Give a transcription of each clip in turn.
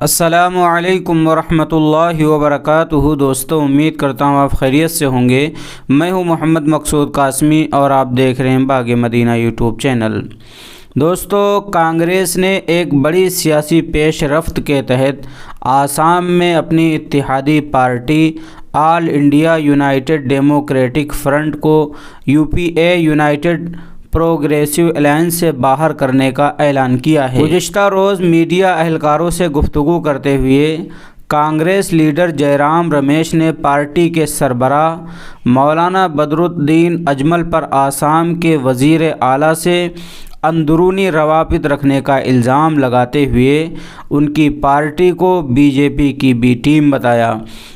السلام علیکم ورحمۃ اللہ وبرکاتہ۔ دوستو، امید کرتا ہوں آپ خیریت سے ہوں گے۔ میں ہوں محمد مقصود قاسمی اور آپ دیکھ رہے ہیں باغ مدینہ یوٹیوب چینل۔ دوستو، کانگریس نے ایک بڑی سیاسی پیش رفت کے تحت آسام میں اپنی اتحادی پارٹی آل انڈیا یونائیٹڈ ڈیموکریٹک فرنٹ کو UPA یونائیٹڈ پروگریسو الائنس سے باہر کرنے کا اعلان کیا ہے۔ گزشتہ روز میڈیا اہلکاروں سے گفتگو کرتے ہوئے کانگریس لیڈر جے رام رمیش نے پارٹی کے سربراہ مولانا بدرالدین اجمل پر آسام کے وزیر اعلیٰ سے اندرونی روابط رکھنے کا الزام لگاتے ہوئے ان کی پارٹی کو BJP کی بی ٹیم بتایا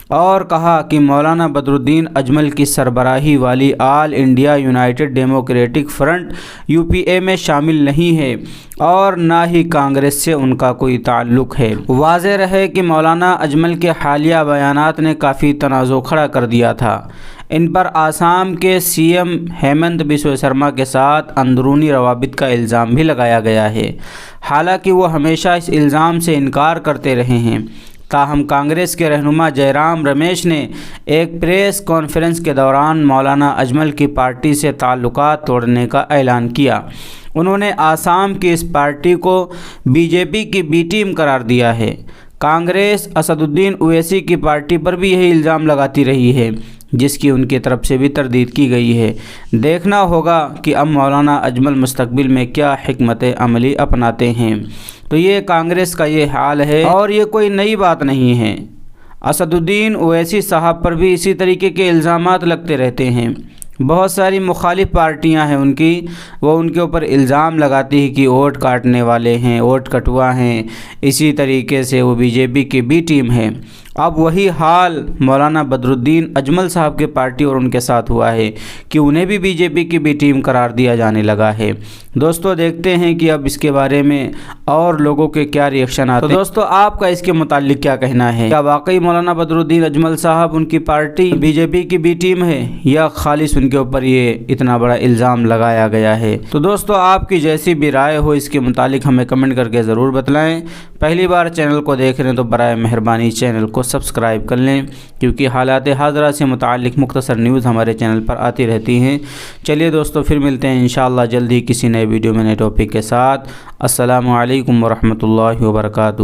اور کہا کہ مولانا بدرالدین اجمل کی سربراہی والی All India United Democratic Front UPA میں شامل نہیں ہے اور نہ ہی کانگریس سے ان کا کوئی تعلق ہے۔ واضح رہے کہ مولانا اجمل کے حالیہ بیانات نے کافی تنازع کھڑا کر دیا تھا۔ ان پر آسام کے CM ہیمنت بسوا سرما کے ساتھ اندرونی روابط کا الزام بھی لگایا گیا ہے، حالانکہ وہ ہمیشہ اس الزام سے انکار کرتے رہے ہیں۔ تاہم کانگریس کے رہنما جے رام رمیش نے ایک پریس کانفرنس کے دوران مولانا اجمل کی پارٹی سے تعلقات توڑنے کا اعلان کیا۔ انہوں نے آسام کی اس پارٹی کو BJP کی بی ٹیم قرار دیا ہے۔ کانگریس اسد الدین اویسی کی پارٹی پر بھی یہی الزام لگاتی رہی ہے، جس کی ان کی طرف سے بھی تردید کی گئی ہے۔ دیکھنا ہوگا کہ اب مولانا اجمل مستقبل میں کیا حکمت عملی اپناتے ہیں۔ تو یہ کانگریس کا یہ حال ہے اور یہ کوئی نئی بات نہیں ہے۔ اسد الدین اویسی صاحب پر بھی اسی طریقے کے الزامات لگتے رہتے ہیں۔ بہت ساری مخالف پارٹیاں ہیں ان کی، وہ ان کے اوپر الزام لگاتی ہے کہ ووٹ کاٹنے والے ہیں، ووٹ کٹوا ہیں۔ اسی طریقے سے وہ BJP کی بی ٹیم ہے۔ اب وہی حال مولانا بدرالدین اجمل صاحب کے پارٹی اور ان کے ساتھ ہوا ہے کہ انہیں بھی BJP کی بی ٹیم قرار دیا جانے لگا ہے۔ دوستو، دیکھتے ہیں کہ اب اس کے بارے میں اور لوگوں کے کیا ریئیکشن آتے ہیں۔ تو دوستو، آپ کا اس کے متعلق کیا کہنا ہے؟ کیا واقعی مولانا بدرالدین اجمل صاحب ان کی پارٹی BJP کی بی ٹیم ہے یا خالص ان کے اوپر یہ اتنا بڑا الزام لگایا گیا ہے؟ تو دوستو، آپ کی جیسی بھی رائے ہو اس کے متعلق ہمیں کمنٹ کر کے ضرور بتلائیں۔ پہلی بار چینل کو دیکھ رہے ہیں تو برائے مہربانی چینل کو سبسکرائب کر لیں، کیونکہ حالات حاضرہ سے متعلق مختصر نیوز ہمارے چینل پر آتی رہتی ہیں۔ چلیے دوستو، پھر ملتے ہیں انشاءاللہ جلد ہی کسی نئے ویڈیو میں نئے ٹاپک کے ساتھ۔ السلام علیکم ورحمۃ اللہ وبرکاتہ۔